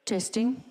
Testing.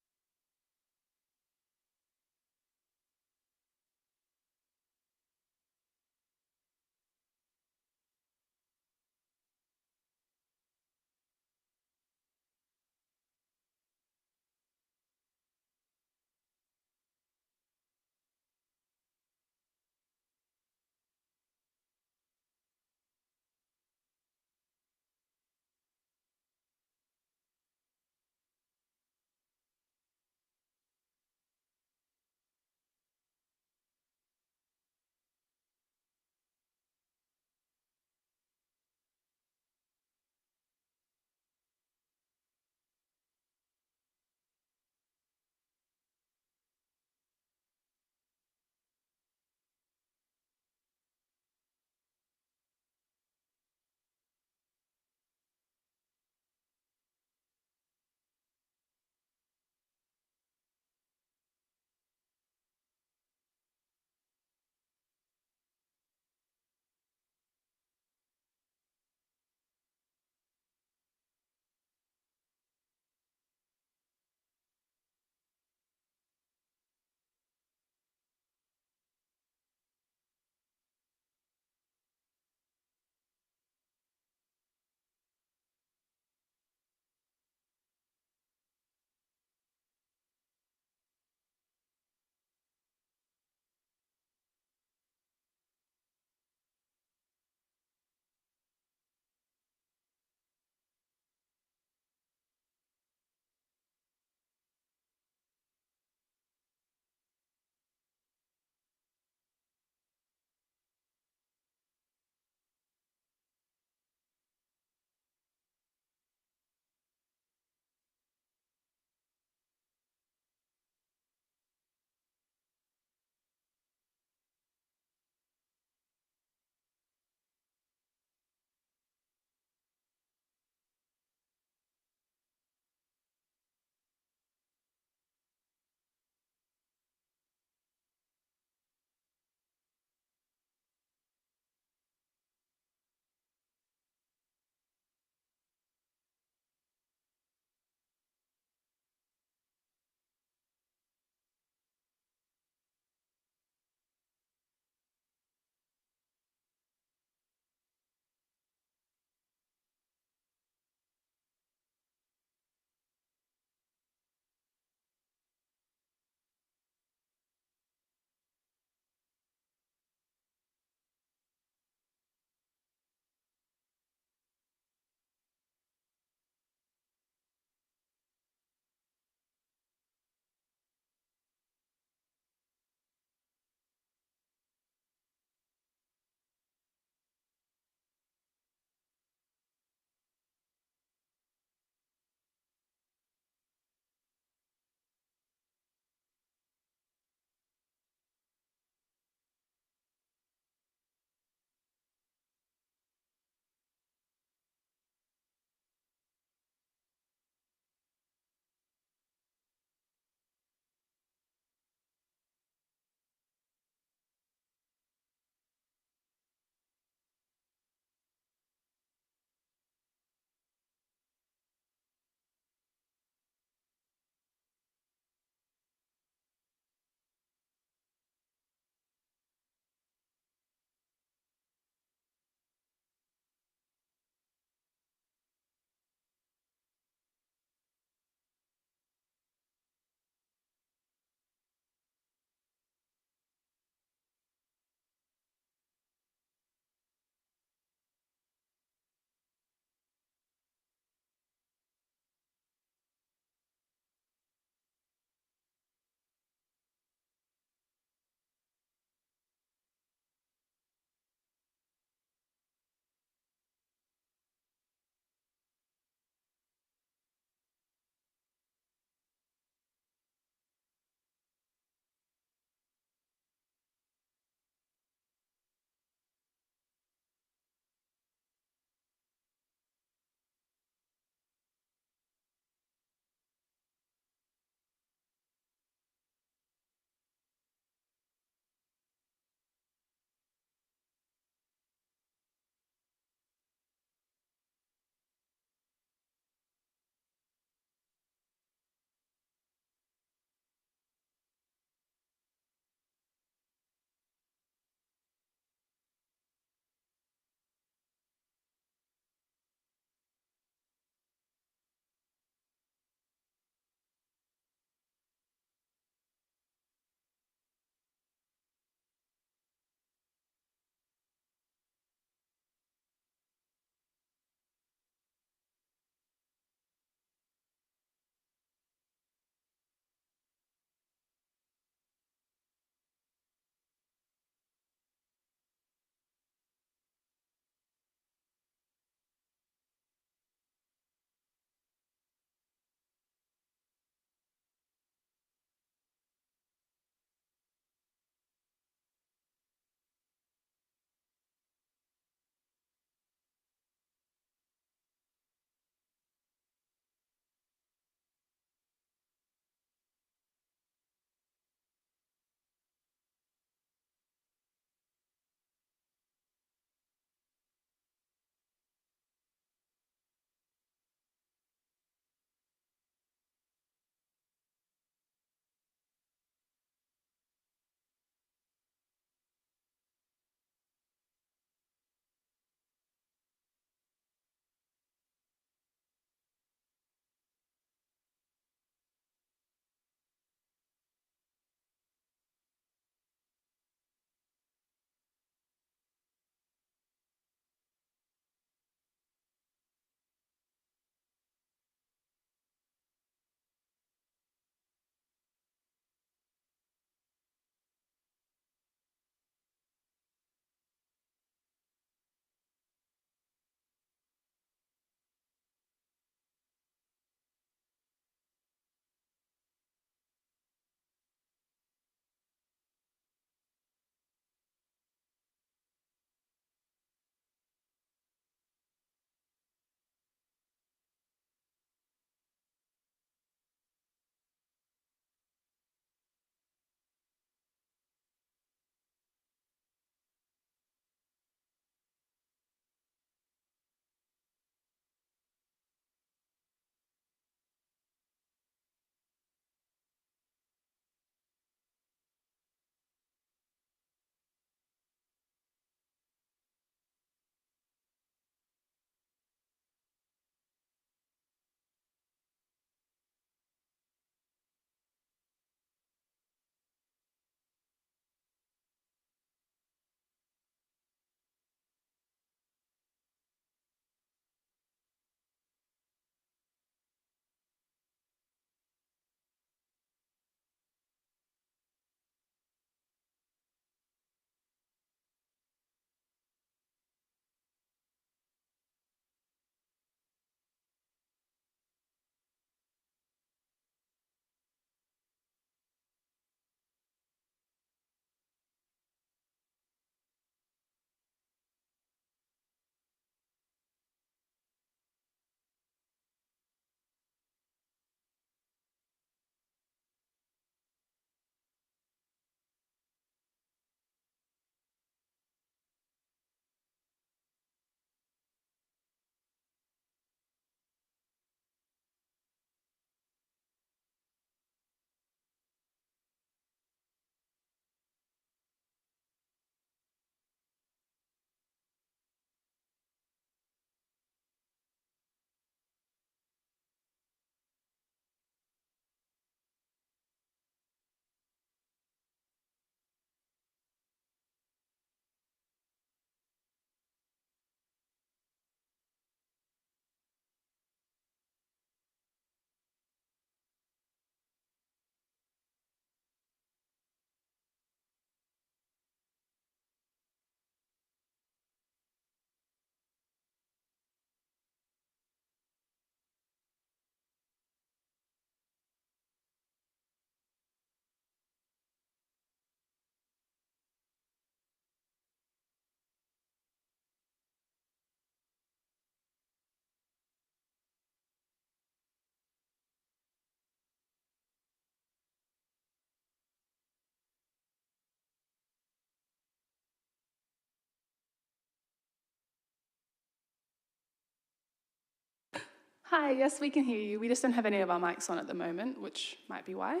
Hi, yes, we can hear you. We just don't have any of our mics on at the moment, which might be why.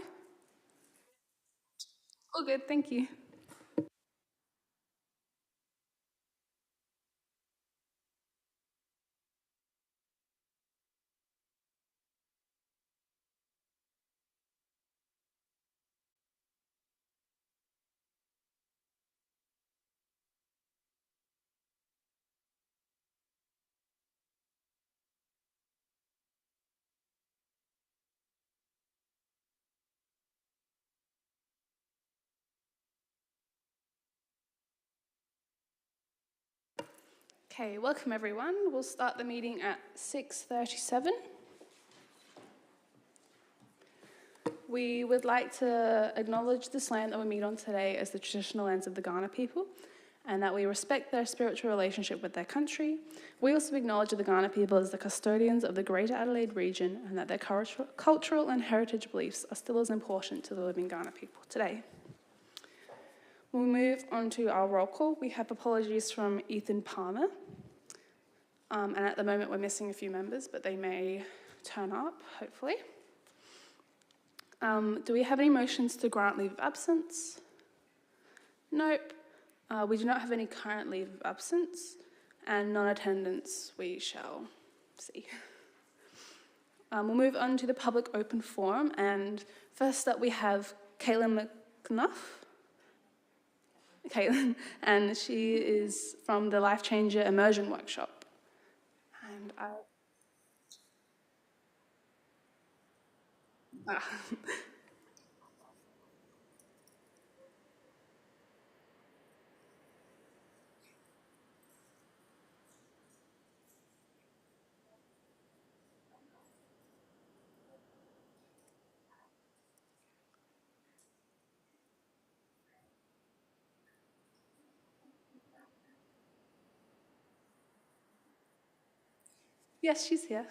All good, thank you. Okay, welcome everyone. We'll start the meeting at 6:37. We would like to acknowledge this land that we meet on today as the traditional lands of the Gawler people, and that we respect their spiritual relationship with their country. We also acknowledge the Gawler people as the custodians of the Greater Adelaide region, and that their cultural and heritage beliefs are still as important to the living Gawler people today. We'll move on to our roll call. We have apologies from Ethan Palmer. And at the moment we're missing a few members, but they may turn up, hopefully. Do we have any motions to grant leave of absence? Nope. We do not have any current leave of absence, and non-attendance we shall see. We'll move on to the public open forum, and first up we have Caitlin McNuff. Caitlin, and she is from the Life Changer Immersion Workshop. And yes, she's here.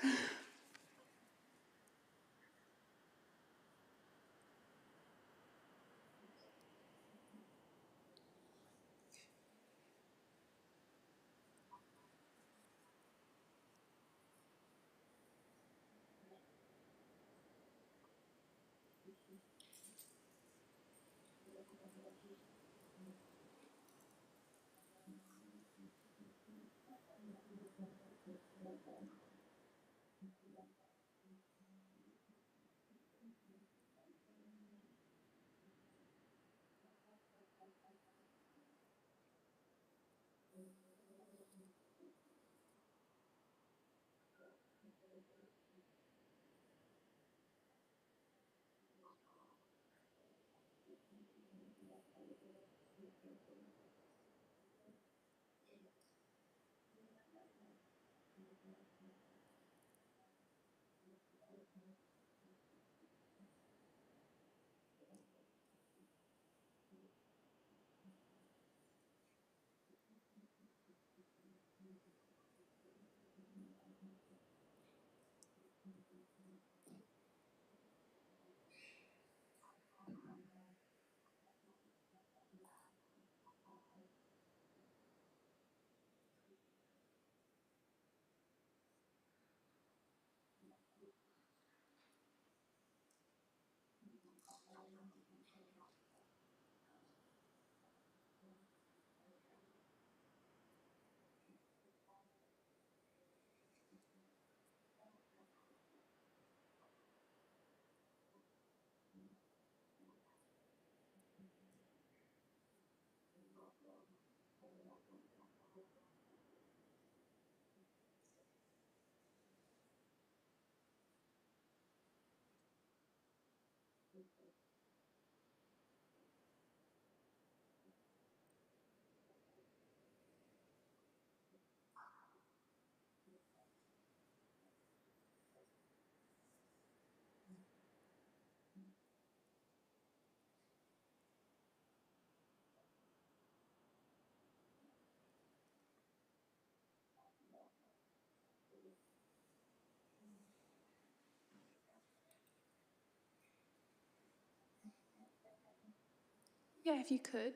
Yeah, if you could.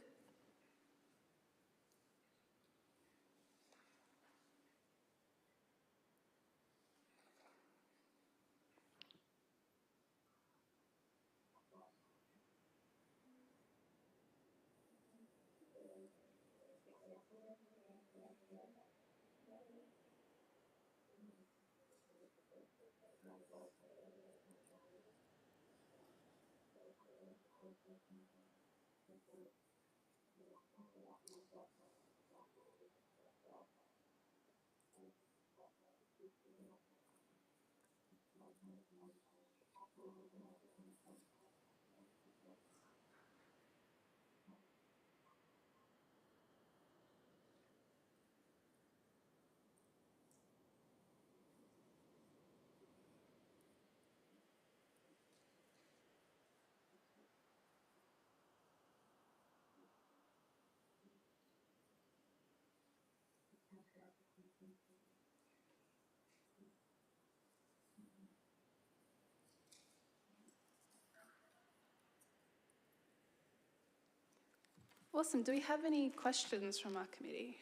Awesome. Do we have any questions from our committee?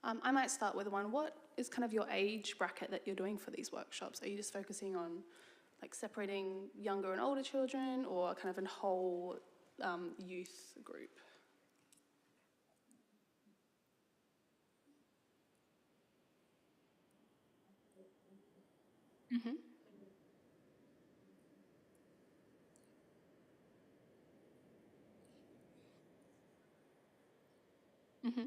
I might start with one. What is kind of your age bracket that you're doing for these workshops? Are you just focusing on like separating younger and older children, or kind of a whole youth group? Mm-hmm. Mm-hmm.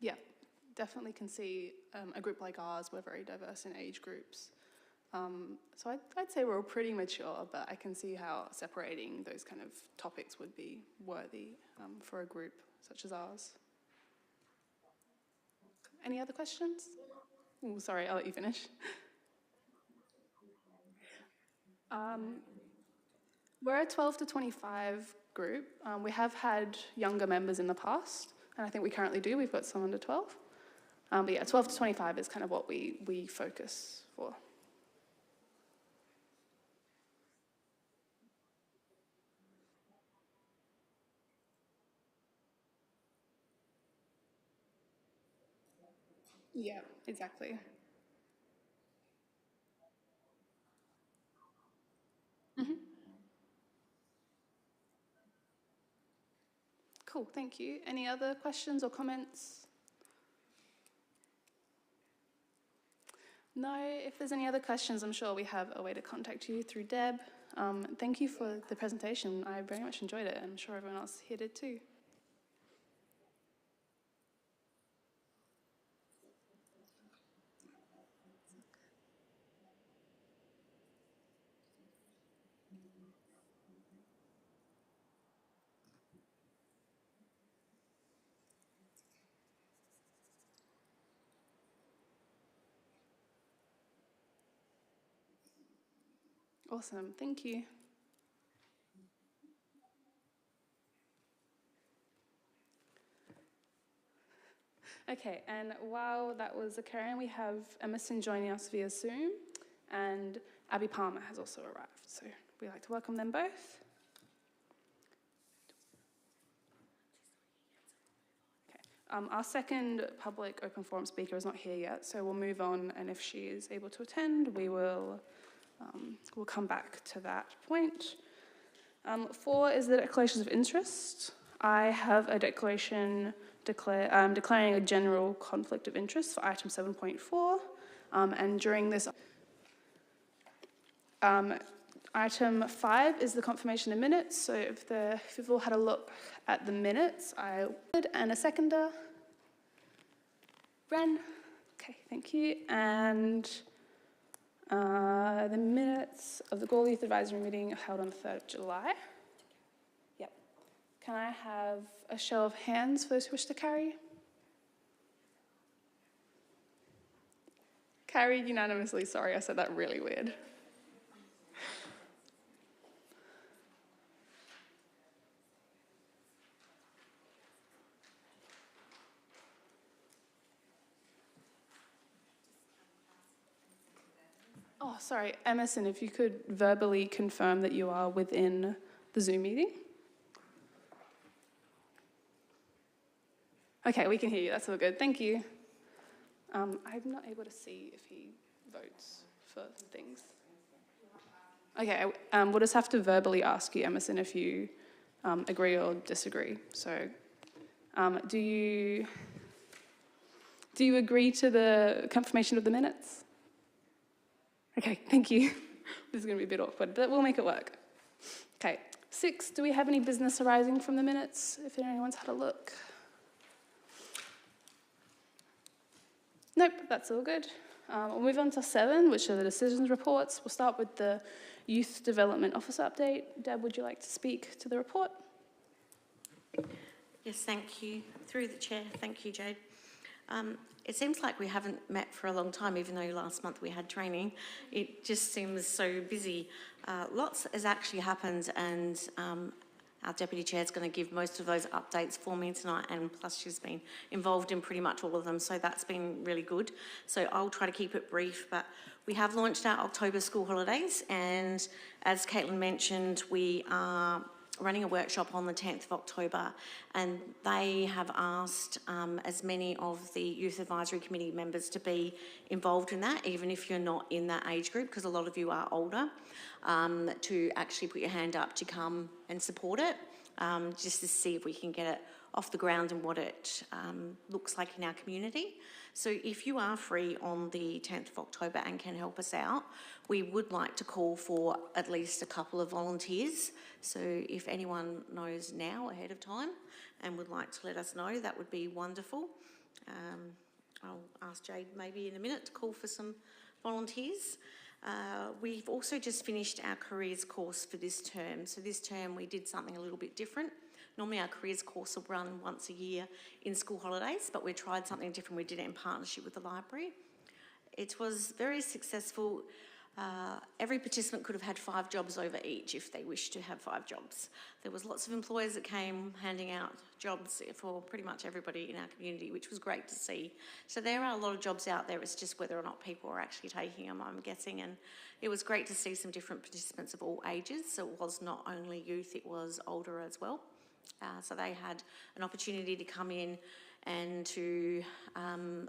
Yeah, definitely can see a group like ours, we're very diverse in age groups. So I'd say we're all pretty mature, but I can see how separating those kind of topics would be worthy for a group such as ours. Any other questions? Oh, sorry, I'll let you finish. Um, we're a 12 to 25 group. We have had younger members in the past, and I think we currently do. We've got some under 12. But yeah, 12 to 25 is kind of what we focus for. Yeah, exactly. Hmm. Cool, thank you. Any other questions or comments? No, if there's any other questions, I'm sure we have a way to contact you through Deb. Thank you for the presentation. I very much enjoyed it. I'm sure everyone else here did too. Awesome, thank you. Okay, and while that was occurring, we have Emerson joining us via Zoom, and Abby Palmer has also arrived. So we'd like to welcome them both. Okay. Our second public open forum speaker is not here yet, so we'll move on, and if she is able to attend, we'll come back to that point. 4 is the declarations of interest. I have a declaration declaring a general conflict of interest for item 7.4, and during this item 5 is the confirmation of minutes. So if you've all had a look at the minutes, I would, and a seconder. Ren. Okay, thank you. And the minutes of the Gawler Youth Advisory meeting held on the 3rd of July. Yep. Can I have a show of hands for those who wish to carry? Carried unanimously. Sorry, I said that really weird. Oh, sorry, Emerson, if you could verbally confirm that you are within the Zoom meeting. Okay, we can hear you, that's all good, thank you. I'm not able to see if he votes for things. Okay, we'll just have to verbally ask you, Emerson, if you agree or disagree. So, do you agree to the confirmation of the minutes? Okay, thank you. This is going to be a bit awkward, but we'll make it work. Okay, 6, do we have any business arising from the minutes, if anyone's had a look? Nope, that's all good. We'll move on to 7, which are the decisions reports. We'll start with the Youth Development Officer update. Deb, would you like to speak to the report? Yes, thank you. Through the chair, thank you, Jade. It seems like we haven't met for a long time, even though last month we had training. It just seems so busy. Lots has actually happened, and our Deputy Chair is going to give most of those updates for me tonight, and plus she's been involved in pretty much all of them, so that's been really good. So I'll try to keep it brief, but we have launched our October school holidays, and as Caitlin mentioned, we are running a workshop on the 10th of October, and they have asked as many of the Youth Advisory Committee members to be involved in that, even if you're not in that age group, because a lot of you are older, to actually put your hand up to come and support it, just to see if we can get it off the ground and what it looks like in our community. So if you are free on the 10th of October and can help us out, we would like to call for at least a couple of volunteers. So if anyone knows now ahead of time and would like to let us know, that would be wonderful. I'll ask Jade maybe in a minute to call for some volunteers. We've also just finished our careers course for this term. So this term we did something a little bit different. Normally our careers course will run once a year in school holidays, but we tried something different. We did it in partnership with the library. It was very successful. Every participant could have had 5 jobs over each if they wished to have 5 jobs. There was lots of employers that came handing out jobs for pretty much everybody in our community, which was great to see. So there are a lot of jobs out there. It's just whether or not people are actually taking them, I'm guessing. And it was great to see some different participants of all ages. So it was not only youth, it was older as well. So they had an opportunity to come in and to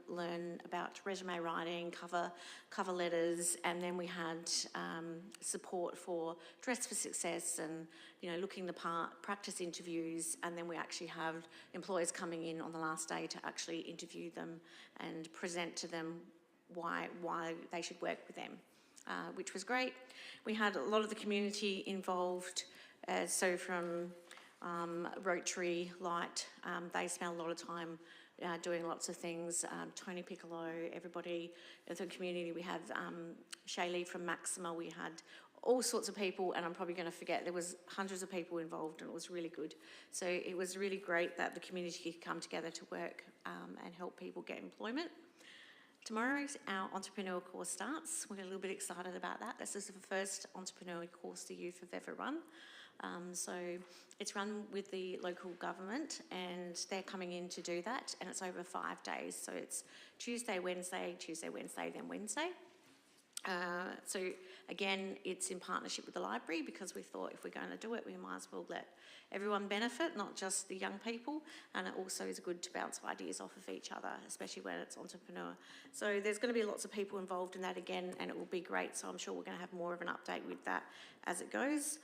learn about resume writing, cover letters, and then we had support for Dress for Success and, looking the part, practice interviews, and then we actually have employers coming in on the last day to actually interview them and present to them why they should work with them, which was great. We had a lot of the community involved, so from Rotary, Light, they spent a lot of time doing lots of things. Tony Piccolo, everybody in the community. We had Shaylee from Maxima. We had all sorts of people, and I'm probably going to forget, there was hundreds of people involved, and it was really good. So it was really great that the community could come together to work and help people get employment. Tomorrow our entrepreneur course starts. We're a little bit excited about that. This is the first entrepreneur course the youth have ever run. So it's run with the local government, and they're coming in to do that, and it's over 5 days. So it's Tuesday, Wednesday, then Wednesday. So again, it's in partnership with the library, because we thought if we're going to do it, we might as well let everyone benefit, not just the young people, and it also is good to bounce ideas off of each other, especially when it's entrepreneur. So there's going to be lots of people involved in that again, and it will be great. So I'm sure we're going to have more of an update with that as it goes.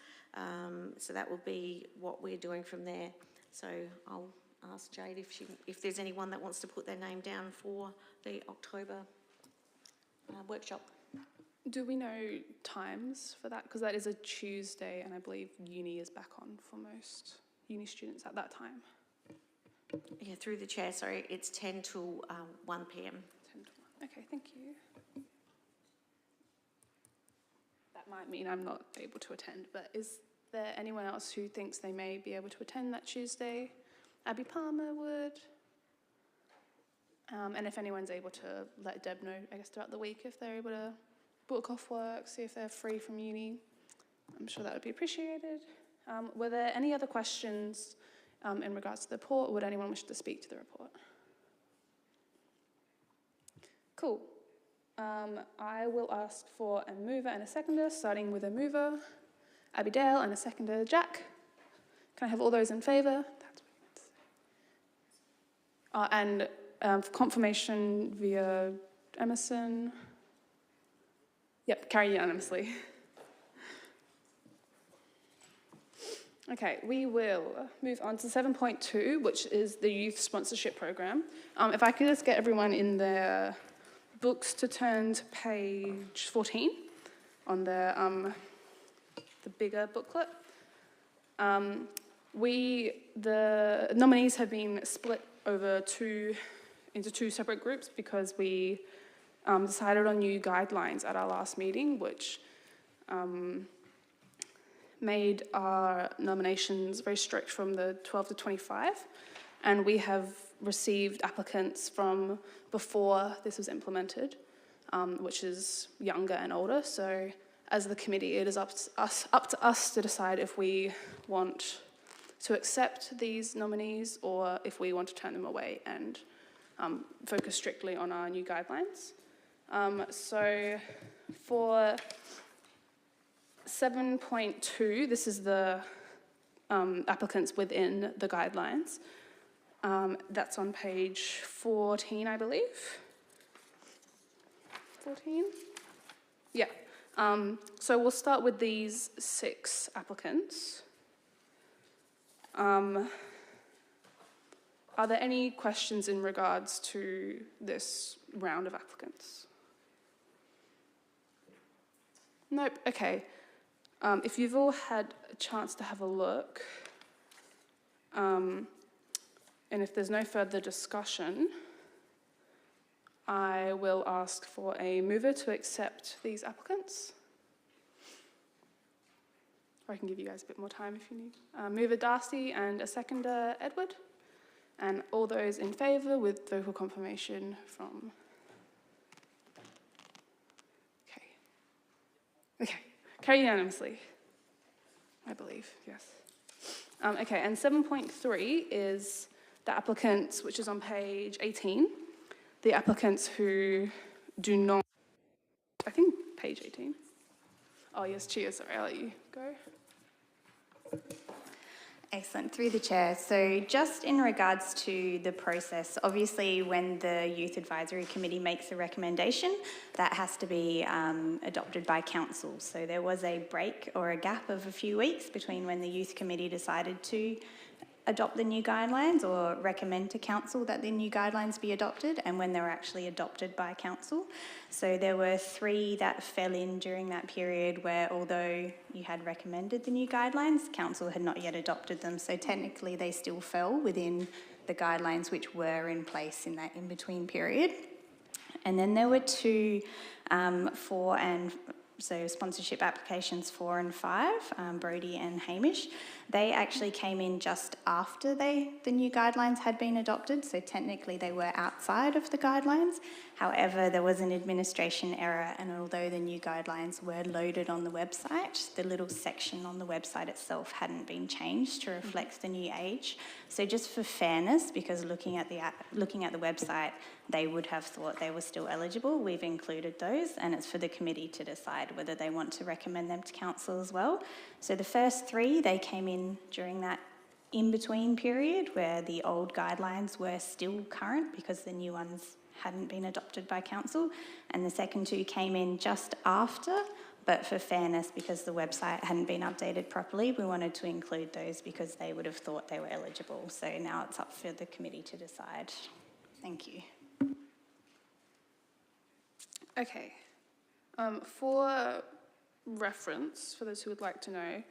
So that will be what we're doing from there. So I'll ask Jade if there's anyone that wants to put their name down for the October workshop. Do we know times for that? Because that is a Tuesday, and I believe uni is back on for most uni students at that time. Yeah, through the chair, sorry, it's 10 till 1 p.m. 10 to 1. Okay, thank you. That might mean I'm not able to attend, but is there anyone else who thinks they may be able to attend that Tuesday? Abby Palmer would. And if anyone's able to let Deb know, I guess, throughout the week, if they're able to book off work, see if they're free from uni, I'm sure that would be appreciated. Were there any other questions in regards to the report, or would anyone wish to speak to the report? Cool. I will ask for a mover and a seconder, starting with a mover, Abigail, and a seconder, Jack. Can I have all those in favour? And for confirmation via Emerson. Yep, carry unanimously. Okay, we will move on to 7.2, which is the youth sponsorship program. If I could just get everyone in their books to turn to page 14 on the bigger booklet. The nominees have been split into two separate groups because we decided on new guidelines at our last meeting, which made our nominations very strict from the 12 to 25, and we have received applicants from before this was implemented, which is younger and older. So as the committee, it is up to us to decide if we want to accept these nominees or if we want to turn them away and focus strictly on our new guidelines. So for 7.2, this is the applicants within the guidelines. That's on page 14, I believe. 14? Yeah. So we'll start with these 6 applicants. Are there any questions in regards to this round of applicants? Nope, okay. If you've all had a chance to have a look, and if there's no further discussion, I will ask for a mover to accept these applicants. Or I can give you guys a bit more time if you need. Mover Darcy and a seconder Edward. And all those in favour with vocal confirmation from... Okay, carry unanimously, I believe, yes. Okay, and 7.3 is the applicants, which is on page 18. The applicants who do not, I think page 18. Oh yes, cheers, sorry, I'll let you go. Excellent, through the chair. So just in regards to the process, obviously when the Youth Advisory Committee makes a recommendation, that has to be adopted by council. So there was a break or a gap of a few weeks between when the Youth Committee decided to adopt the new guidelines or recommend to council that the new guidelines be adopted and when they were actually adopted by council. So there were 3 that fell in during that period where although you had recommended the new guidelines, council had not yet adopted them. So technically they still fell within the guidelines which were in place in that in-between period. And then there were 2 sponsorship applications 4 and 5, Brodie and Hamish. They actually came in just after the new guidelines had been adopted, so technically they were outside of the guidelines. However, there was an administration error, and although the new guidelines were loaded on the website, the little section on the website itself hadn't been changed to reflect the new age. So just for fairness, because looking at the website, they would have thought they were still eligible. We've included those, and it's for the committee to decide whether they want to recommend them to council as well. So the first 3, they came in during that in-between period where the old guidelines were still current because the new ones hadn't been adopted by council, and the second 2 came in just after, but for fairness, because the website hadn't been updated properly, we wanted to include those because they would have thought they were eligible. So now it's up for the committee to decide. Thank you. Okay, for reference, for those who would like to know,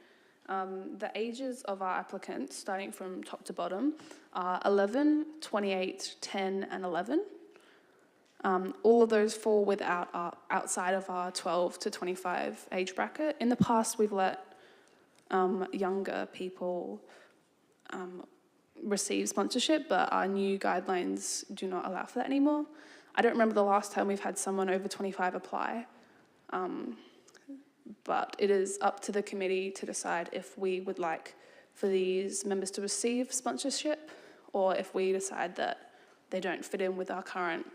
the ages of our applicants, starting from top to bottom, are 11, 28, 10 and 11. All of those fall outside of our 12 to 25 age bracket. In the past, we've let younger people receive sponsorship, but our new guidelines do not allow for that anymore. I don't remember the last time we've had someone over 25 apply, but it is up to the committee to decide if we would like for these members to receive sponsorship or if we decide that they don't fit in with our current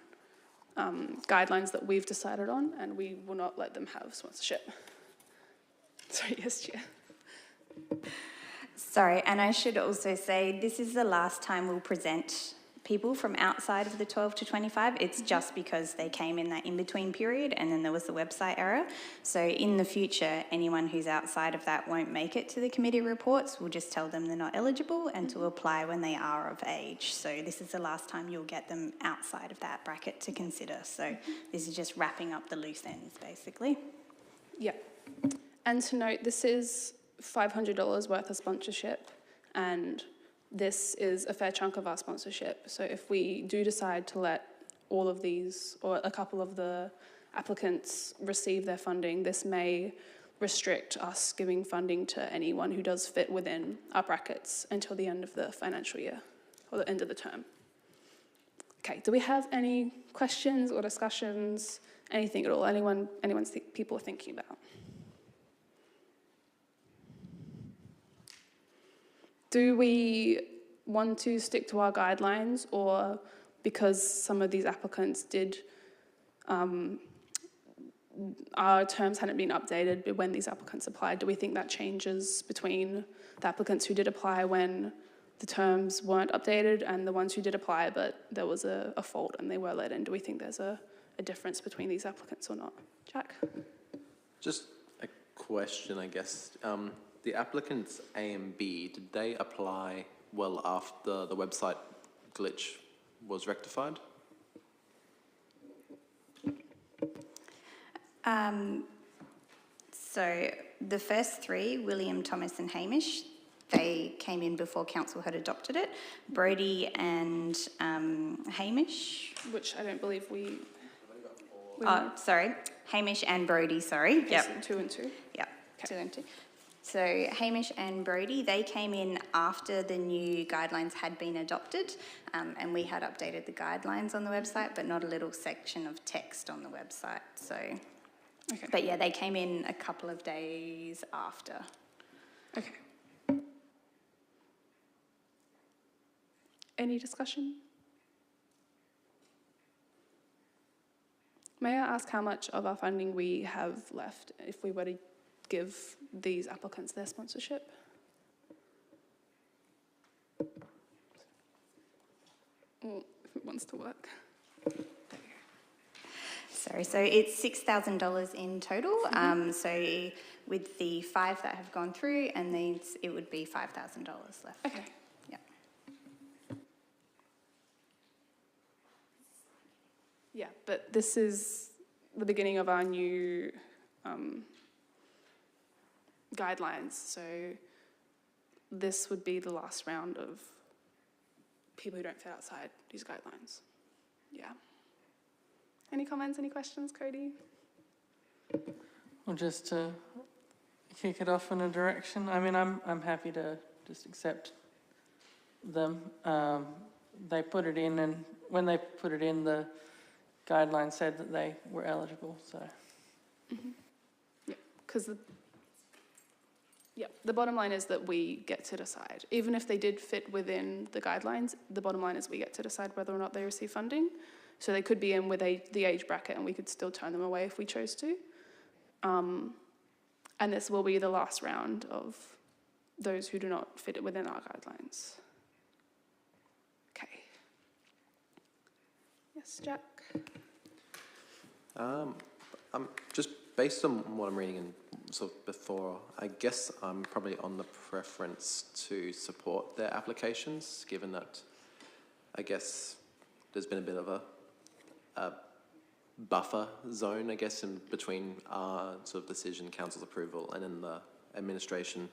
guidelines that we've decided on, and we will not let them have sponsorship. Sorry, yes, Chair. Sorry, and I should also say this is the last time we'll present people from outside of the 12 to 25. It's just because they came in that in-between period and then there was the website error. So in the future, anyone who's outside of that won't make it to the committee reports. We'll just tell them they're not eligible and to apply when they are of age. So this is the last time you'll get them outside of that bracket to consider. So this is just wrapping up the loose ends, basically. Yeah. And to note, this is $500 worth of sponsorship, and this is a fair chunk of our sponsorship. So if we do decide to let all of these or a couple of the applicants receive their funding, this may restrict us giving funding to anyone who does fit within our brackets until the end of the financial year or the end of the term. Okay, do we have any questions or discussions, anything at all, people are thinking about? Do we want to stick to our guidelines, or because some of these applicants did, our terms hadn't been updated when these applicants applied, do we think that changes between the applicants who did apply when the terms weren't updated and the ones who did apply but there was a fault and they were let in? Do we think there's a difference between these applicants or not? Jack? Just a question, I guess. The applicants A and B, did they apply well after the website glitch was rectified? So the first three, William, Thomas and Hamish, they came in before council had adopted it. Brodie and Hamish. Which I don't believe we Sorry, Hamish and Brodie, sorry. Yep. 2 and 2. Yep, Okay. 2 and 2. So Hamish and Brodie, they came in after the new guidelines had been adopted, and we had updated the guidelines on the website, but not a little section of text on the website. So, Okay. But yeah, they came in a couple of days after. Okay. Any discussion? May I ask how much of our funding we have left if we were to give these applicants their sponsorship? If it wants to work. There we go. Sorry, so it's $6,000 in total. So with the 5 that have gone through, and these, it would be $5,000 left. Okay. Yeah. Yeah, but this is the beginning of our new guidelines. So this would be the last round of people who don't fit outside these guidelines. Yeah. Any comments, any questions, Cody? Well, just to kick it off in a direction, I mean, I'm happy to just accept them. They put it in, and when they put it in, the guidelines said that they were eligible, so. Mm-hmm. Yeah, because the bottom line is that we get to decide. Even if they did fit within the guidelines, the bottom line is we get to decide whether or not they receive funding. So they could be in with the age bracket and we could still turn them away if we chose to. And this will be the last round of those who do not fit within our guidelines. Okay. Yes, Jack? Just based on what I'm reading and sort of before, I guess I'm probably on the preference to support their applications, given that I guess there's been a bit of a buffer zone, I guess, in between our sort of decision, council's approval, and then the administration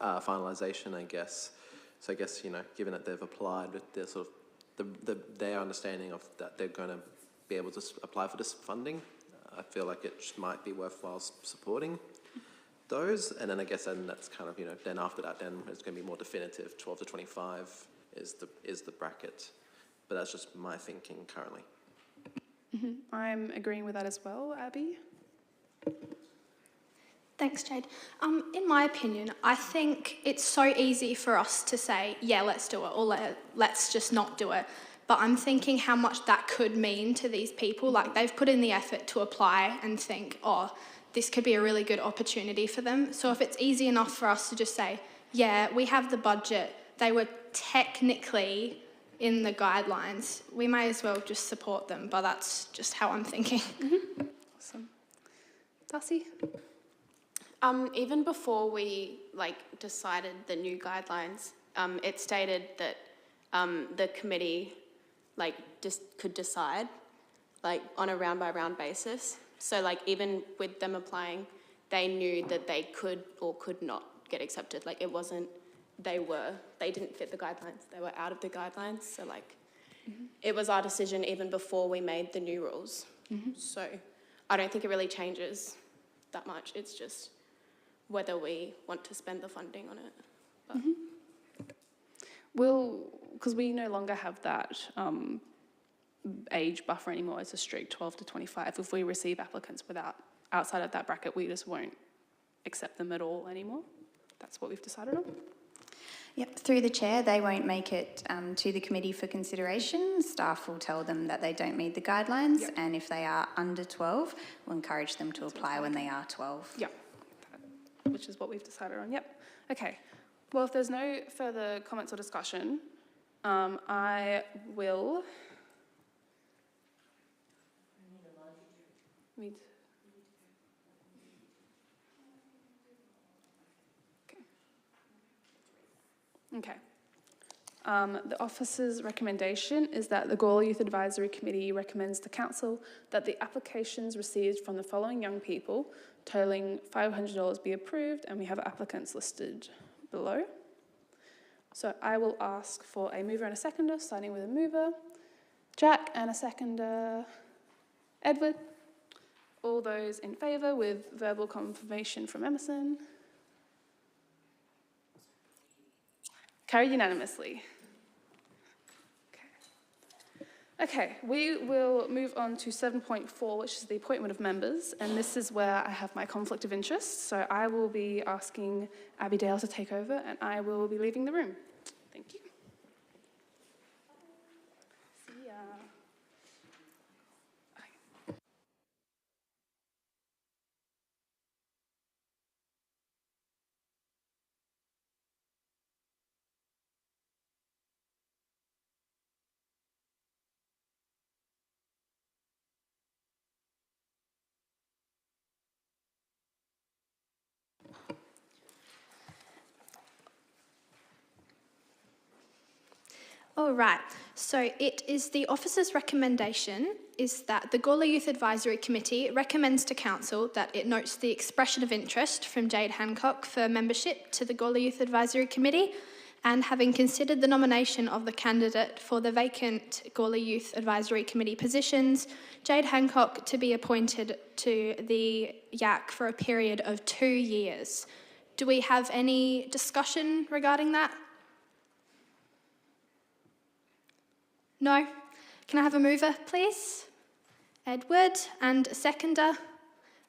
finalisation, I guess. So I guess, you know, given that they've applied with their sort of their understanding of that they're going to be able to apply for this funding, I feel like it might be worthwhile supporting those. And then I guess then that's kind of, you know, then after that, then it's going to be more definitive. 12 to 25 is the bracket. But that's just my thinking currently. Mm-hmm. I'm agreeing with that as well, Abby. Thanks, Jade. In my opinion, I think it's so easy for us to say, yeah, let's do it, or let's just not do it. but I'm thinking how much that could mean to these people. Like, they've put in the effort to apply and think, oh, this could be a really good opportunity for them. So if it's easy enough for us to just say, yeah, we have the budget, they were technically in the guidelines, we may as well just support them, but that's just how I'm thinking. Awesome. Darcy? Even before we decided the new guidelines, it stated that the committee just could decide on a round by round basis. So even with them applying, they knew that they could or could not get accepted. It wasn't they didn't fit the guidelines. They were out of the guidelines. So it was our decision even before we made the new rules. So I don't think it really changes that much. It's just whether we want to spend the funding on it. But Because we no longer have that age buffer anymore. It's a strict 12 to 25. If we receive applicants outside of that bracket, we just won't accept them at all anymore. That's what we've decided on. Yep, through the chair, they won't make it to the committee for consideration. Staff will tell them that they don't meet the guidelines, Yep. and if they are under 12, we'll encourage them to apply when they are 12. Yep, which is what we've decided on. Yep. Okay. Well, if there's no further comments or discussion, I will. Okay. The officer's recommendation is that the Gawler Youth Advisory Committee recommends to Council that the applications received from the following young people, totalling $500, be approved, and we have applicants listed below. So I will ask for a mover and a seconder, starting with a mover, Jack, and a seconder, Edward. All those in favour with verbal confirmation from Emerson. Carried unanimously. Okay, we will move on to 7.4, which is the appointment of members, and this is where I have my conflict of interest. So I will be asking Abby Dale to take over, and I will be leaving the room. Thank you. See ya. All right, so it is the officer's recommendation is that the Gawler Youth Advisory Committee recommends to Council that it notes the expression of interest from Jade Hancock for membership to the Gawler Youth Advisory Committee, and having considered the nomination of the candidate for the vacant Gawler Youth Advisory Committee positions, Jade Hancock to be appointed to the YAC for a period of 2 years. Do we have any discussion regarding that? No? Can I have a mover, please? Edward, and a seconder,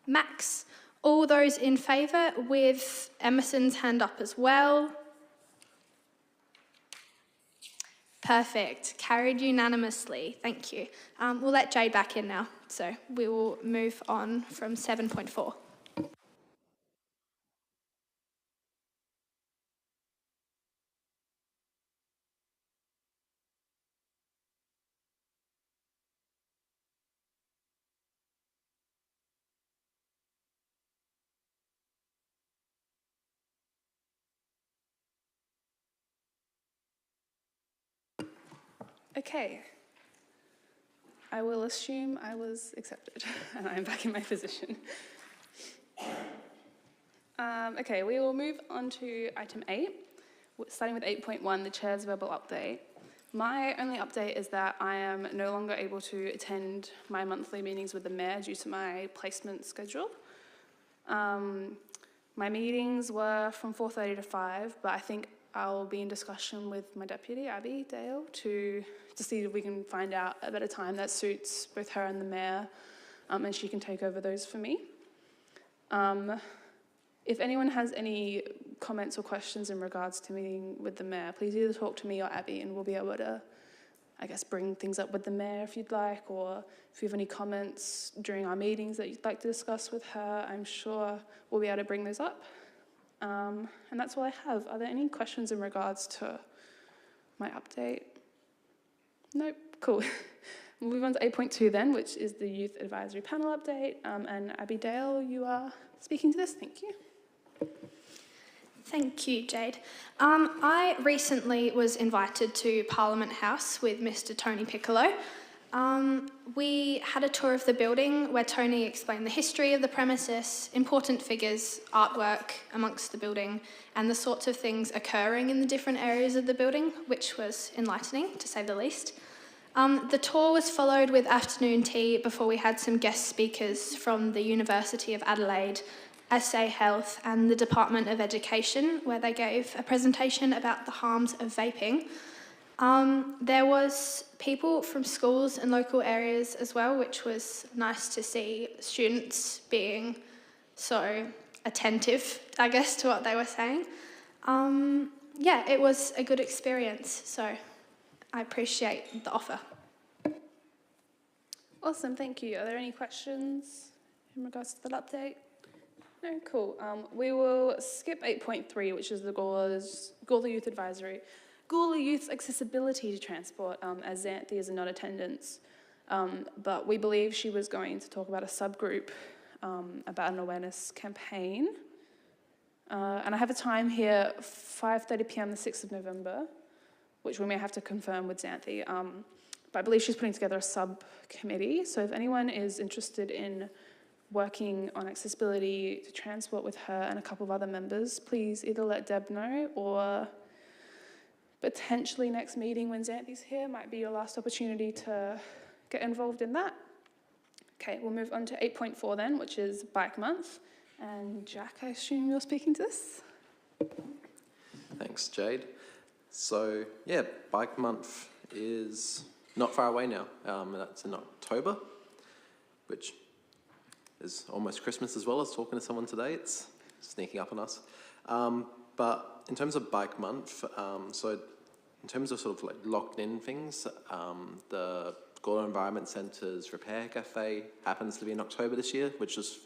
Max. All those in favour with Emerson's hand up as well. Perfect. Carried unanimously. Thank you. We'll let Jade back in now. So we will move on from 7.4. Okay. I will assume I was accepted and I'm back in my position. Okay, we will move on to item 8, starting with 8.1, the Chair's verbal update. My only update is that I am no longer able to attend my monthly meetings with the Mayor due to my placement schedule. My meetings were from 4:30 to 5, but I think I'll be in discussion with my deputy, Abby Dale, to see if we can find out a better time that suits both her and the Mayor, and she can take over those for me. If anyone has any comments or questions in regards to meeting with the Mayor, please either talk to me or Abby, and we'll be able to I guess, bring things up with the mayor if you'd like, or if you have any comments during our meetings that you'd like to discuss with her, I'm sure we'll be able to bring those up. And that's all I have. Are there any questions in regards to my update? Nope, cool. We'll move on to 8.2 then, which is the Youth Advisory Panel update. And Abby Dale, you are speaking to this. Thank you. Thank you, Jade. I recently was invited to Parliament House with Mr. Tony Piccolo. We had a tour of the building where Tony explained the history of the premises, important figures, artwork amongst the building, and the sorts of things occurring in the different areas of the building, which was enlightening, to say the least. The tour was followed with afternoon tea before we had some guest speakers from the University of Adelaide, SA Health and the Department of Education, where they gave a presentation about the harms of vaping. There was people from schools and local areas as well, which was nice to see students being so attentive, I guess, to what they were saying. Yeah, it was a good experience, so I appreciate the offer. Awesome, thank you. Are there any questions in regards to that update? No, cool. We will skip 8.3, which is the Gawler Youth Advisory. Gawler Youth's accessibility to transport, as Xanthi is in non-attendance. But we believe she was going to talk about a subgroup about an awareness campaign. And I have a time here, 5:30 p.m. the 6th of November, which we may have to confirm with Xanthi. But I believe she's putting together a subcommittee. So if anyone is interested in working on accessibility to transport with her and a couple of other members, please either let Deb know or potentially next meeting when Xanthi's here might be your last opportunity to get involved in that. Okay, we'll move on to 8.4 then, which is Bike Month. And Jack, I assume you're speaking to this? Thanks, Jade. So, yeah, Bike Month is not far away now. That's in October, which is almost Christmas as well. I was talking to someone today. It's sneaking up on us. But in terms of Bike Month, so in terms of sort of like locked in things, the Gawler Environment Centre's Repair Cafe happens to be in October this year, which is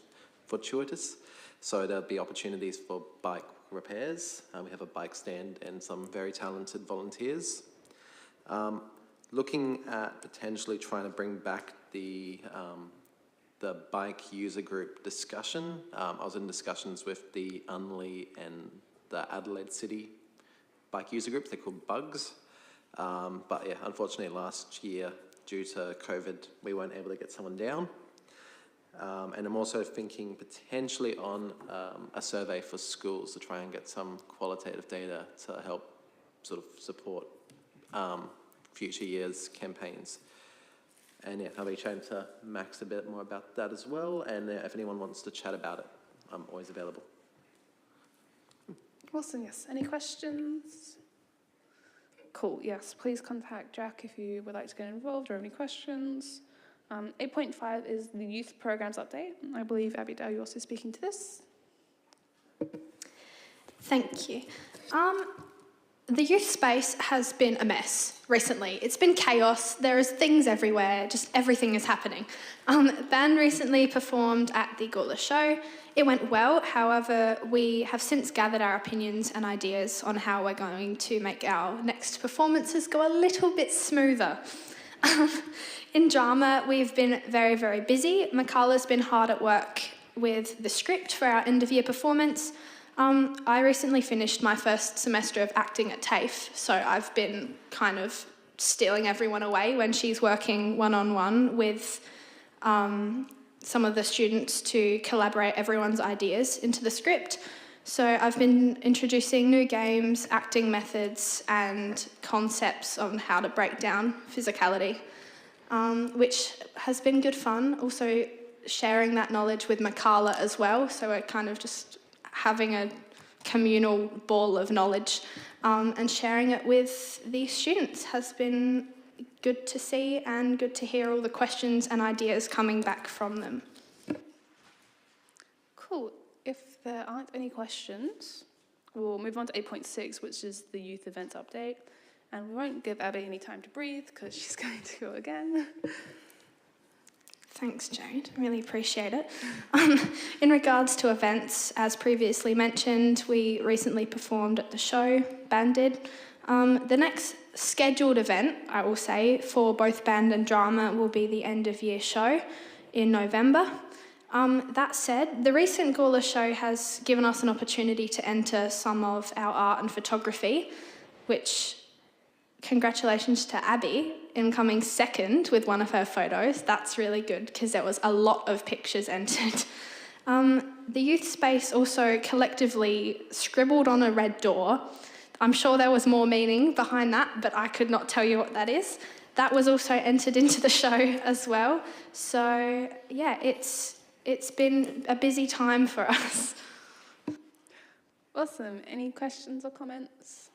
fortuitous. So there'll be opportunities for bike repairs. We have a bike stand and some very talented volunteers. Looking at potentially trying to bring back the bike user group discussion. I was in discussions with the Unley and the Adelaide City bike user groups. They're called Bugs. But yeah, unfortunately last year, due to COVID, we weren't able to get someone down. And I'm also thinking potentially on a survey for schools to try and get some qualitative data to help sort of support future years' campaigns. And yeah, I'll be chatting to Max a bit more about that as well. And if anyone wants to chat about it, I'm always available. Awesome, yes. Any questions? Cool, yes. Please contact Jack if you would like to get involved or have any questions. 8.5 is the youth programs update. I believe, Abby Dale, you're also speaking to this. Thank you. The youth space has been a mess recently. It's been chaos. There is things everywhere. Just everything is happening. Band recently performed at the Gawler show. It went well. However, we have since gathered our opinions and ideas on how we're going to make our next performances go a little bit smoother. In drama, we've been very, very busy. Makala's been hard at work with the script for our end-of-year performance. I recently finished my first semester of acting at TAFE, so I've been kind of stealing everyone away when she's working one-on-one with some of the students to collaborate everyone's ideas into the script. So I've been introducing new games, acting methods, and concepts on how to break down physicality, which has been good fun. Also sharing that knowledge with Makala as well, so we're kind of just having a communal ball of knowledge and sharing it with the students has been good to see and good to hear all the questions and ideas coming back from them. Cool. If there aren't any questions, we'll move on to 8.6, which is the youth events update. And we won't give Abby any time to breathe because she's going to go again. Thanks, Jade. Really appreciate it. In regards to events, as previously mentioned, we recently performed at the show, band did. The next scheduled event, I will say, for both band and drama will be the end of year show in November. That said, the recent Gawler show has given us an opportunity to enter some of our art and photography, which, congratulations to Abby in coming second with one of her photos. That's really good because there was a lot of pictures entered. The youth space also collectively scribbled on a red door. I'm sure there was more meaning behind that, but I could not tell you what that is. That was also entered into the show as well. So yeah, it's been a busy time for us. Awesome. Any questions or comments?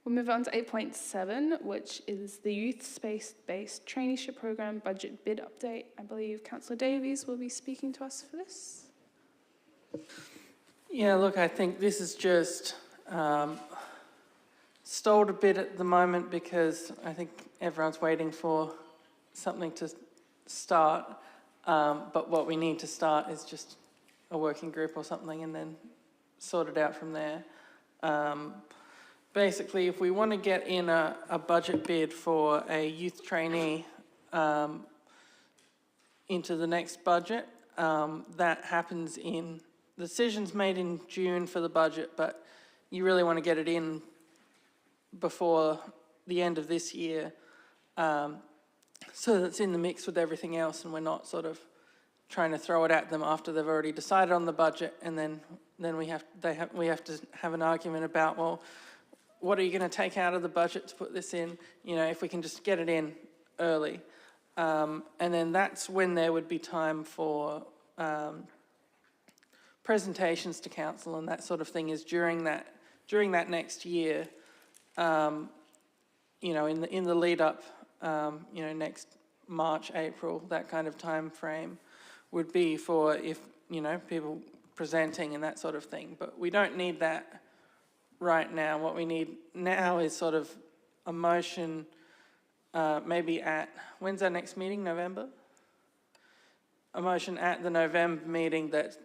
We'll move on to 8.7, which is the Youth Space-Based Traineeship Program Budget Bid Update. I believe Councillor Davies will be speaking to us for this. Yeah, look, I think this is just stalled a bit at the moment because I think everyone's waiting for something to start. But what we need to start is just a working group or something and then sort it out from there. Basically, if we want to get in a budget bid for a youth trainee into the next budget, that happens in, the decision's made in June for the budget, but you really want to get it in before the end of this year, so that it's in the mix with everything else and we're not sort of trying to throw it at them after they've already decided on the budget, and then we have to have an argument about, well, what are you going to take out of the budget to put this in? You know, if we can just get it in early. And then that's when there would be time for presentations to council and that sort of thing, is during that next year, you know, in the lead up, you know, next March, April, that kind of time frame would be for, if, you know, people presenting and that sort of thing. But we don't need that right now. What we need now is sort of a motion, maybe at, when's our next meeting, November? A motion at the November meeting that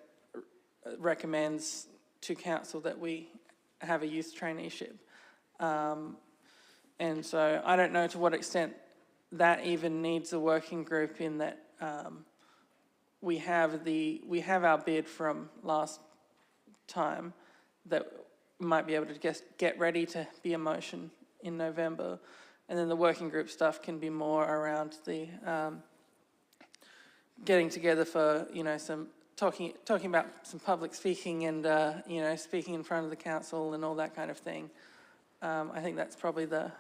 recommends to council that we have a youth traineeship. And so I don't know to what extent that even needs a working group, in that we have our bid from last time that might be able to get ready to be a motion in November, and then the working group stuff can be more around the getting together for, you know, some talking about some public speaking and you know, speaking in front of the council and all that kind of thing. I think that's probably the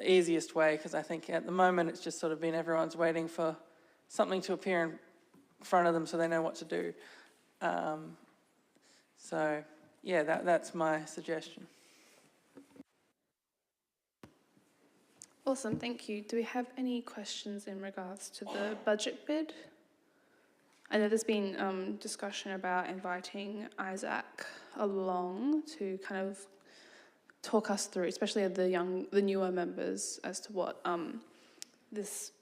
easiest way, because I think at the moment it's just sort of been everyone's waiting for something to appear in front of them so they know what to do. So yeah, that's my suggestion. Awesome, thank you. Do we have any questions in regards to the budget bid? I know there's been discussion about inviting Isaac along to kind of talk us through, especially the newer members, as to what this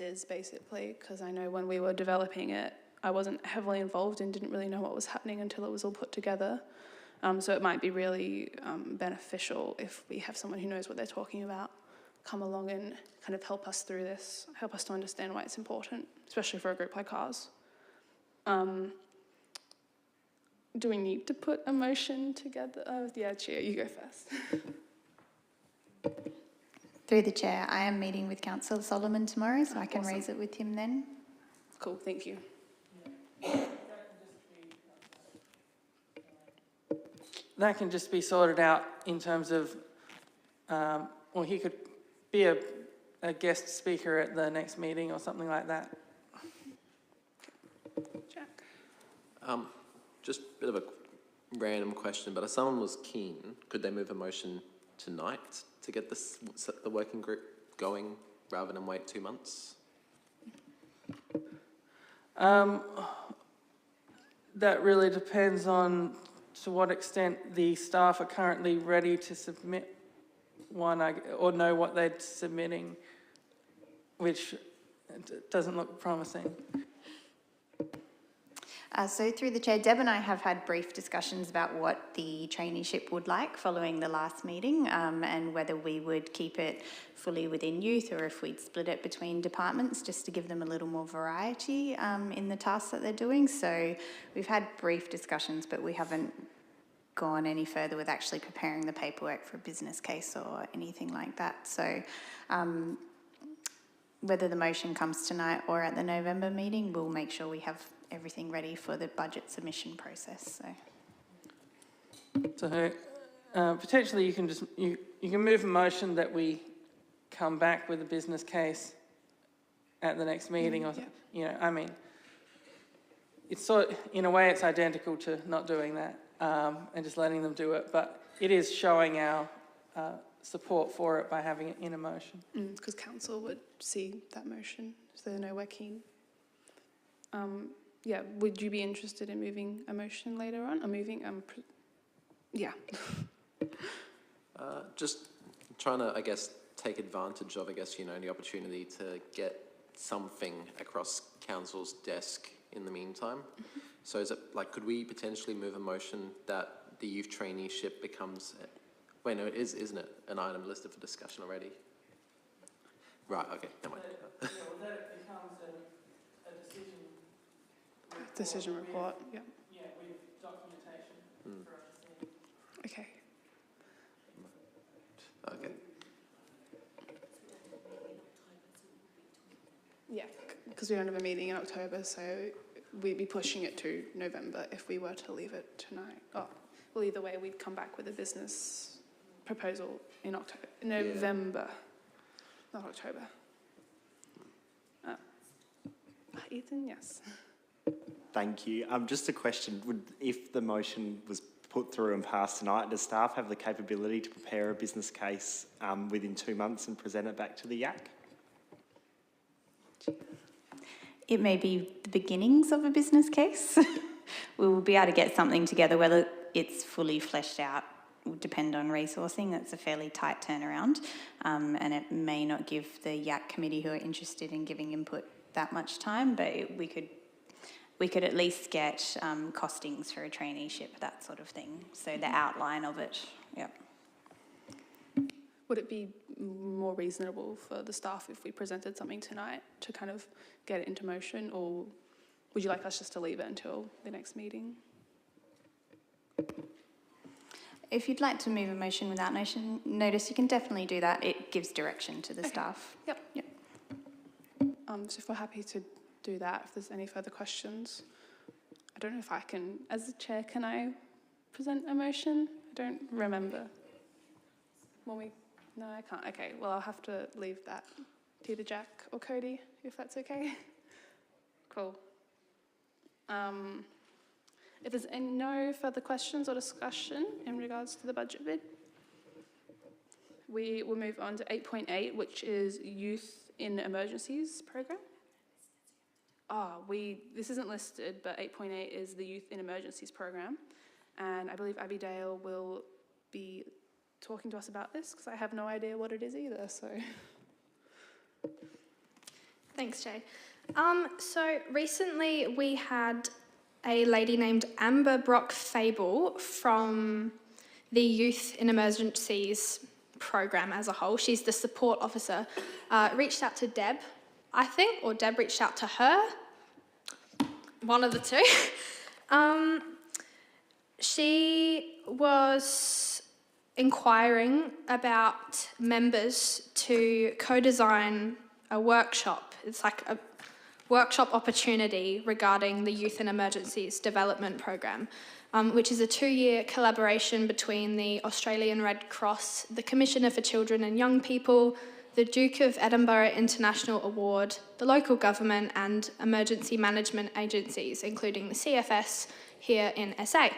is basically, because I know when we were developing it, I wasn't heavily involved and didn't really know what was happening until it was all put together. So it might be really beneficial if we have someone who knows what they're talking about come along and kind of help us through this, help us to understand why it's important, especially for a group like ours. Do we need to put a motion together? Yeah, Chair, you go first. Through the chair, I am meeting with Councillor Solomon tomorrow, so I can raise it with him then. Cool, thank you. That can just be sorted out in terms of, or he could be a guest speaker at the next meeting or something like that. Jack. Just a bit of a random question, but if someone was keen, could they move a motion tonight to get the working group going rather than wait 2 months? That really depends on to what extent the staff are currently ready to submit one, or know what they're submitting, which doesn't look promising. So through the chair, Deb and I have had brief discussions about what the traineeship would like following the last meeting, and whether we would keep it fully within youth or if we'd split it between departments just to give them a little more variety in the tasks that they're doing. So we've had brief discussions, but we haven't gone any further with actually preparing the paperwork for a business case or anything like that. So whether the motion comes tonight or at the November meeting, we'll make sure we have everything ready for the budget submission process. So potentially you can just you can move a motion that we come back with a business case at the next meeting, or you know, I mean, it's in a way it's identical to not doing that and just letting them do it, but it is showing our support for it by having it in a motion. Because council would see that motion, so they know we're keen. Yeah, would you be interested in moving a motion later on? Or moving, yeah. Just trying to, I guess, take advantage of, I guess, you know, the opportunity to get something across council's desk in the meantime. Mm-hmm. So is it, like, could we potentially move a motion that the youth traineeship becomes, wait, no, it is, isn't it, an item listed for discussion already? Right, okay, never mind. Yeah, well, that it becomes a decision. Decision report, yeah. Yeah, with documentation for us to see. Okay. Okay. Yeah, because we don't have a meeting in October, so we'd be pushing it to November if we were to leave it tonight. Oh, well, either way, we'd come back with a business proposal in October, November, not October. Ethan, yes. Thank you. Just a question. If the motion was put through and passed tonight, does staff have the capability to prepare a business case within 2 months and present it back to the YAC? It may be the beginnings of a business case. We will be able to get something together. Whether it's fully fleshed out will depend on resourcing. That's a fairly tight turnaround, and it may not give the YAC committee who are interested in giving input that much time, but we could at least get costings for a traineeship, that sort of thing. So the outline of it, yeah. Would it be more reasonable for the staff if we presented something tonight to kind of get it into motion, or would you like us just to leave it until the next meeting? If you'd like to move a motion without notice, you can definitely do that. It gives direction to the staff. Yep. Yep. So if we're happy to do that, if there's any further questions. I don't know if I can, as the chair, can I present a motion? I don't remember. No, I can't. Okay, well, I'll have to leave that to either Jack or Cody, if that's okay. Cool. If there's no further questions or discussion in regards to the budget bid, we will move on to 8.8, which is Youth in Emergencies program. This isn't listed, but 8.8 is the Youth in Emergencies program, and I believe Abby Dale will be talking to us about this because I have no idea what it is either. So, Thanks, Jade. So recently we had a lady named Amber Brock-Fable from the Youth in Emergencies program as a whole. She's the support officer. Reached out to Deb, I think, or Deb reached out to her. One of the two. She was inquiring about members to co-design a workshop. It's like a workshop opportunity regarding the Youth in Emergencies Development Program, which is a 2-year collaboration between the Australian Red Cross, the Commissioner for Children and Young People, the Duke of Edinburgh International Award, the local government and emergency management agencies, including the CFS here in SA.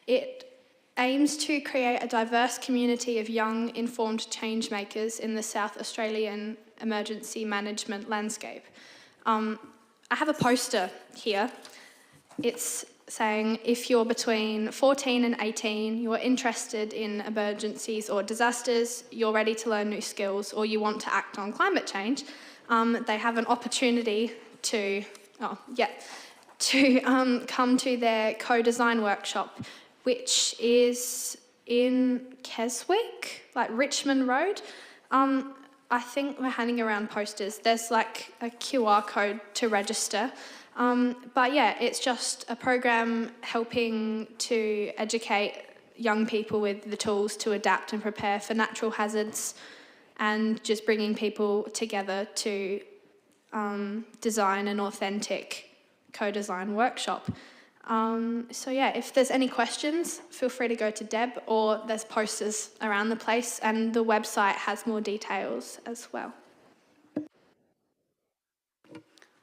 It aims to create a diverse community of young, informed change makers in the South Australian emergency management landscape. I have a poster here. It's saying if you're between 14 and 18, you're interested in emergencies or disasters, you're ready to learn new skills, or you want to act on climate change, they have an opportunity to come to their co-design workshop, which is in Keswick, like Richmond Road. I think we're handing around posters. There's like a QR code to register. But yeah, it's just a program helping to educate young people with the tools to adapt and prepare for natural hazards, and just bringing people together to design an authentic co-design workshop. So yeah, if there's any questions, feel free to go to Deb, or there's posters around the place, and the website has more details as well.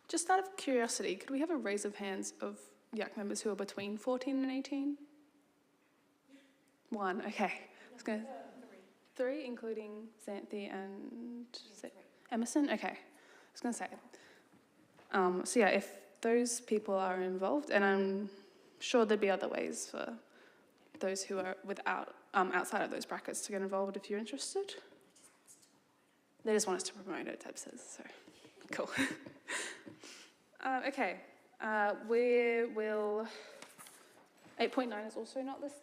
Just out of curiosity, could we have a raise of hands of YAC members who are between 14 and 18? One, okay. I was gonna, three, including Xanthi and Emerson? Okay, I was going to say. So yeah, if those people are involved, and I'm sure there'd be other ways for those who are outside of those brackets to get involved if you're interested. They just want us to promote it, Deb says, so cool. Okay, we will, 8.9 is also not listed.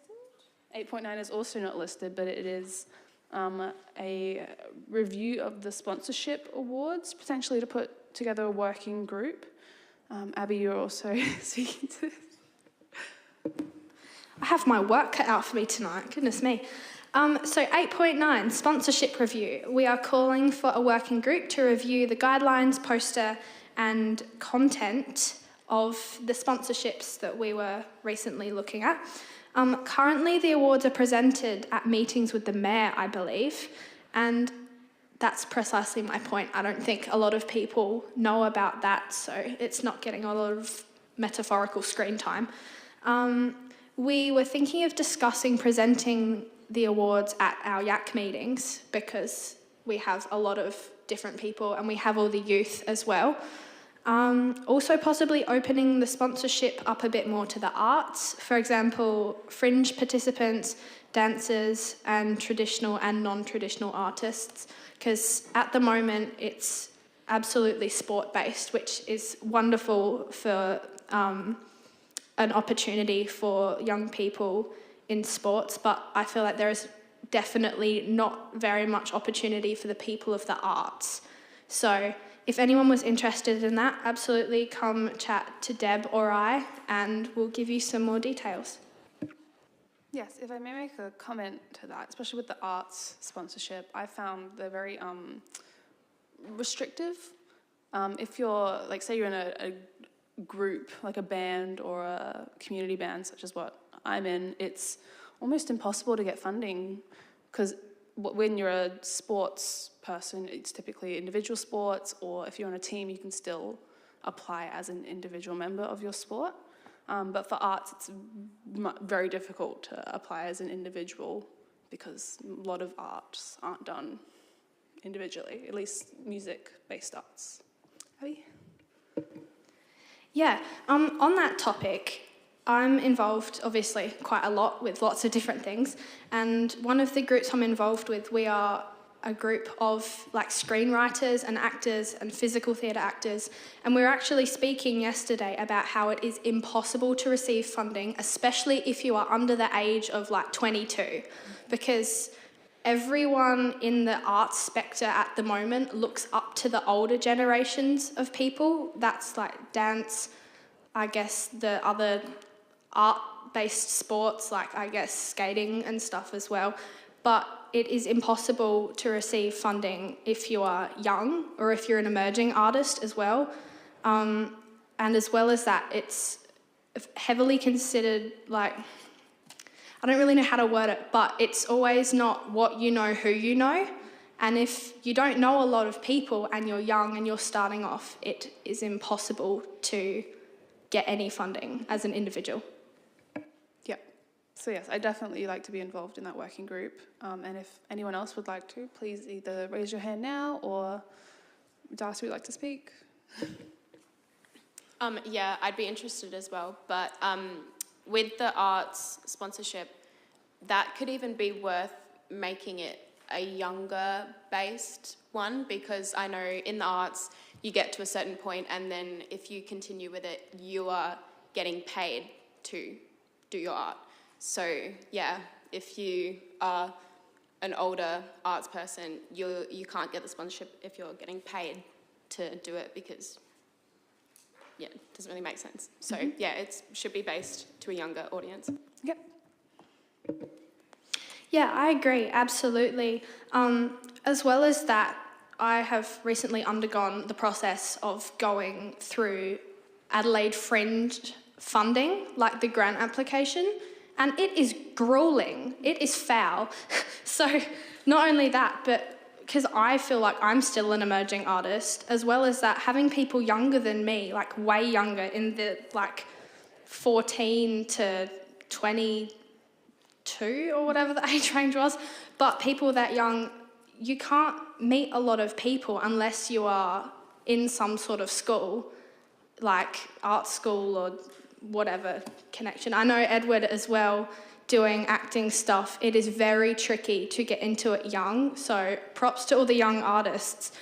8.9 is also not listed, but it is a review of the sponsorship awards, potentially to put together a working group. Abby, you're also speaking to this. I have my work cut out for me tonight, goodness me. So 8.9, sponsorship review. We are calling for a working group to review the guidelines, poster and content of the sponsorships that we were recently looking at. Currently, the awards are presented at meetings with the mayor, I believe, and that's precisely my point. I don't think a lot of people know about that, so it's not getting a lot of metaphorical screen time. We were thinking of discussing presenting the awards at our YAC meetings, because we have a lot of different people and we have all the youth as well. Also possibly opening the sponsorship up a bit more to the arts. For example, fringe participants, dancers and traditional and non-traditional artists, because at the moment it's absolutely sport-based, which is wonderful for an opportunity for young people in sports, but I feel like there is definitely not very much opportunity for the people of the arts. So if anyone was interested in that, absolutely come chat to Deb or I, and we'll give you some more details. Yes, if I may make a comment to that, especially with the arts sponsorship, I found they're very restrictive. If you're, like, say you're in a group, like a band or a community band, such as what I'm in, it's almost impossible to get funding, because when you're a sports person, it's typically individual sports, or if you're on a team, you can still apply as an individual member of your sport. But for arts, it's very difficult to apply as an individual, because a lot of arts aren't done individually, at least music-based arts. Abby? Yeah, on that topic, I'm involved, obviously, quite a lot with lots of different things. And one of the groups I'm involved with, we are a group of like screenwriters and actors and physical theatre actors. And we were actually speaking yesterday about how it is impossible to receive funding, especially if you are under the age of like 22, because everyone in the arts sector at the moment looks up to the older generations of people. That's like dance, I guess the other art-based sports, like I guess skating and stuff as well. But it is impossible to receive funding if you are young or if you're an emerging artist as well. And as well as that, it's heavily considered, like, I don't really know how to word it, but it's always not what you know, who you know. And if you don't know a lot of people and you're young and you're starting off, it is impossible to get any funding as an individual. Yeah. So yes, I definitely like to be involved in that working group. And if anyone else would like to, please either raise your hand now, or Darcy would like to speak. Yeah, I'd be interested as well. But with the arts sponsorship, that could even be worth making it a younger based one, because I know in the arts you get to a certain point and then if you continue with it, you are getting paid to do your art. So yeah, if you are an older arts person, you can't get the sponsorship if you're getting paid to do it, because yeah, it doesn't really make sense. So yeah, it should be based to a younger audience. Yep. Yeah, I agree, absolutely. As well as that, I have recently undergone the process of going through Adelaide Fringe funding, like the grant application, and it is grueling, it is foul. So not only that, but because I feel like I'm still an emerging artist, as well as that, having people younger than me, like way younger, in the like 14 to 22 or whatever the age range was, but people that young, you can't meet a lot of people unless you are in some sort of school, like art school or whatever connection. I know Edward as well, doing acting stuff, it is very tricky to get into it young, so props to all the young artists.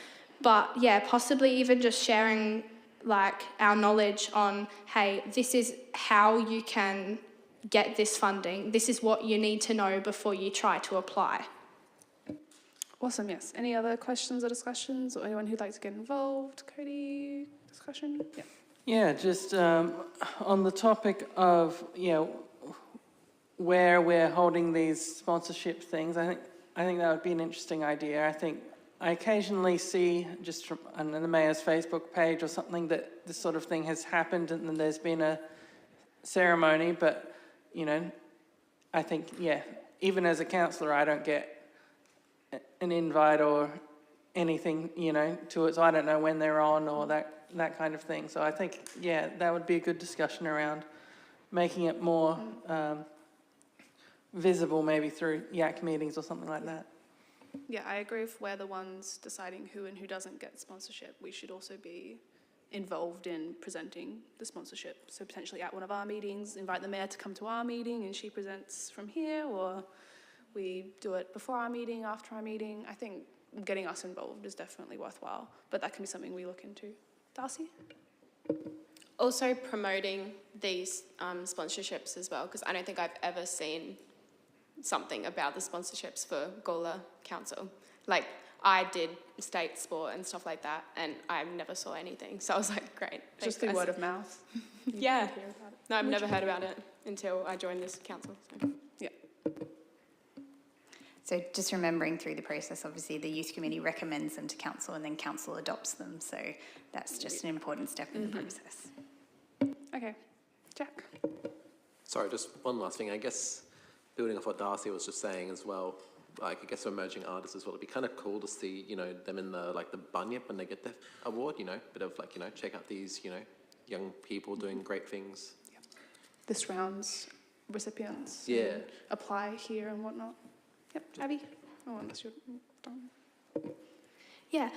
But yeah, possibly even just sharing like our knowledge on, hey, this is how you can get this funding, this is what you need to know before you try to apply. Awesome, yes. Any other questions or discussions, or anyone who'd like to get involved? Cody, discussion? Yeah. Yeah, just on the topic of, where we're holding these sponsorship things, I think that would be an interesting idea. I think I occasionally see just from on the mayor's Facebook page or something that this sort of thing has happened and then there's been a ceremony, but, I think, even as a councillor, I don't get an invite or anything, to it, so I don't know when they're on or that kind of thing. So I think, that would be a good discussion around making it more visible, maybe through YAC meetings or something like that. Yeah, I agree. If we're the ones deciding who and who doesn't get sponsorship, we should also be involved in presenting the sponsorship. So potentially at one of our meetings, invite the mayor to come to our meeting and she presents from here, or we do it before our meeting, after our meeting. I think getting us involved is definitely worthwhile, but that can be something we look into. Darcy? Also promoting these sponsorships as well, because I don't think I've ever seen something about the sponsorships for Gawler Council. Like, I did state sport and stuff like that, and I never saw anything. So I was like, great. Just through word of mouth. Yeah. No, I've never heard about it until I joined this council. So. Yeah. So just remembering through the process, obviously the youth committee recommends them to council and then council adopts them. So that's just an important step in the process. Okay. Jack? Sorry, just one last thing. I guess building off what Darcy was just saying as well, like I guess for emerging artists as well, it'd be kind of cool to see, them in the bunyip when they get the award, bit of check out these, young people doing great things. Yeah. This round's recipients. Yeah. Apply here and whatnot. Yep. Abby? Oh, unless you're done. Yeah,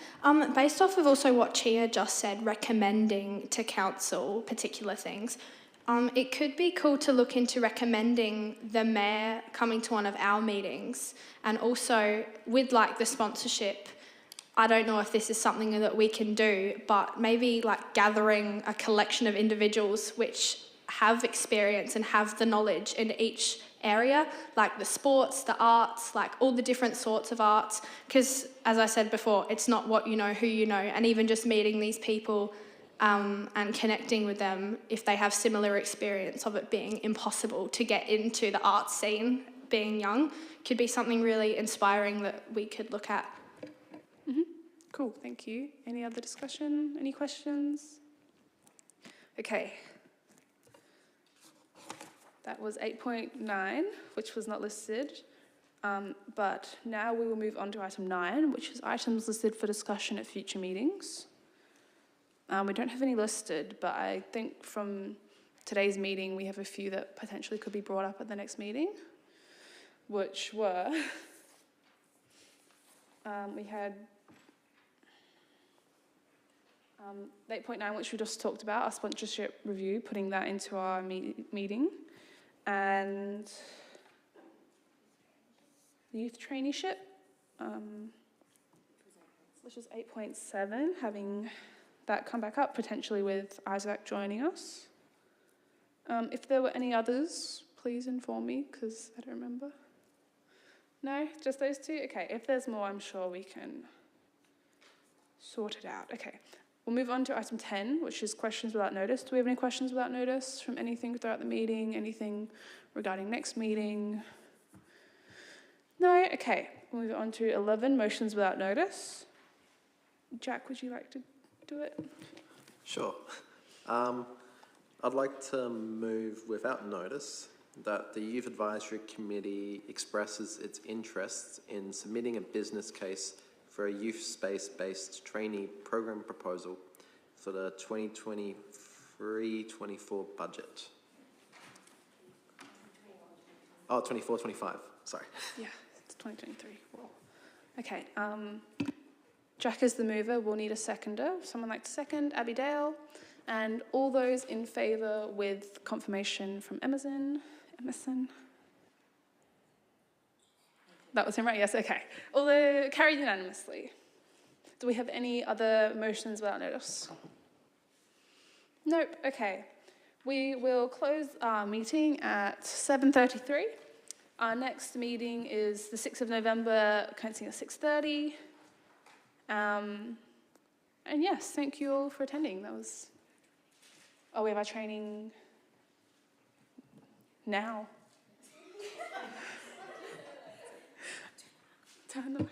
based off of also what Chia just said, recommending to council particular things, it could be cool to look into recommending the mayor coming to one of our meetings, and also with the sponsorship, I don't know if this is something that we can do, but maybe gathering a collection of individuals which have experience and have the knowledge in each area, like the sports, the arts, all the different sorts of arts, because as I said before, it's not what you know, who you know, and even just meeting these people and connecting with them, if they have similar experience of it being impossible to get into the arts scene being young, could be something really inspiring that we could look at. Cool, thank you. Any other discussion? Any questions? Okay. That was 8.9, which was not listed. But now we will move on to item 9, which is items listed for discussion at future meetings. We don't have any listed, but I think from today's meeting, we have a few that potentially could be brought up at the next meeting, which were, we had 8.9, which we just talked about, our sponsorship review, putting that into our meeting. And the youth traineeship, which is 8.7, having that come back up, potentially with Isaac joining us. If there were any others, please inform me, because I don't remember. No, just those two? Okay, if there's more, I'm sure we can sort it out. Okay, we'll move on to item 10, which is questions without notice. Do we have any questions without notice from anything throughout the meeting, anything regarding next meeting? No? Okay, we'll move on to 11, motions without notice. Jack, would you like to do it? Sure. I'd like to move without notice that the Youth Advisory Committee expresses its interest in submitting a business case for a youth space-based trainee program proposal for the 2023-24 budget. Oh, 24-25, sorry. Yeah, it's 2023. Whoa. Okay, Jack is the mover. We'll need a seconder. Someone like to second? Abby Dale. And all those in favour with confirmation from Emerson. That was him, right? Yes, okay. Although carried unanimously. Do we have any other motions without notice? Nope, okay. We will close our meeting at 7:33. Our next meeting is the 6th of November, commencing at 6:30. And yes, thank you all for attending. That was... Oh, we have our training now. Turn them.